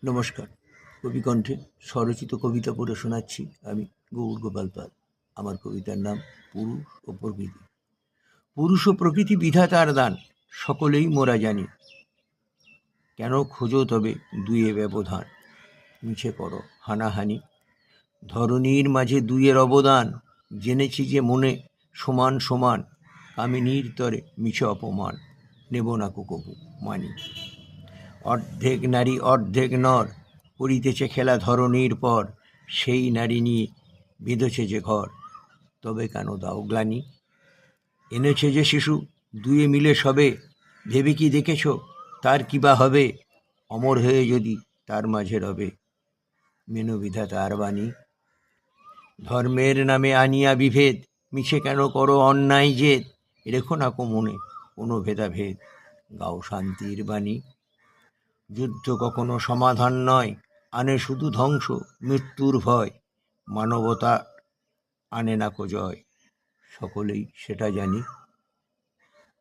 নমস্কার। কবিকণ্ঠে স্বরচিত কবিতা পড়ে শোনাচ্ছি আমি গৌর গোপাল পাল। আমার কবিতার নাম পুরুষ ও প্রকৃতি। পুরুষ ও প্রকৃতি বিধাতার দান, সকলেই মোরা জানি। কেন খোঁজো তবে দুয়ে ব্যবধান, মিছে করো হানাহানি। ধরণীর মাঝে দুইয়ের অবদান, জেনেছি যে মনে সমান সমান। কামিনীর তরে মিছে অপমান, নেব না কবু মানি। অর্ধেক নারী অর্ধেক নর, করিতেছে খেলা ধরণীর পর। সেই নারী নিয়ে বেঁধেছে যে ঘর, তবে কেন দাও গ্লানি। এনেছে যে শিশু দুয়ে মিলে সবে, ভেবে কি দেখেছ তার কি বা হবে। অমর হয়ে যদি তার মাঝে রবে, মেনো বিধাতার বাণী। ধর্মের নামে আনিয়া বিভেদ, মিছে কেন করো অন্যায় জেদ। রেখো না কো মনে কোনো ভেদাভেদ, গাও শান্তির বাণী। যুদ্ধ কখনো সমাধান নয়, আনে শুধু ধ্বংস মৃত্যুর ভয়। মানবতা আনে না কো জয়, সকলেই সেটা জানি।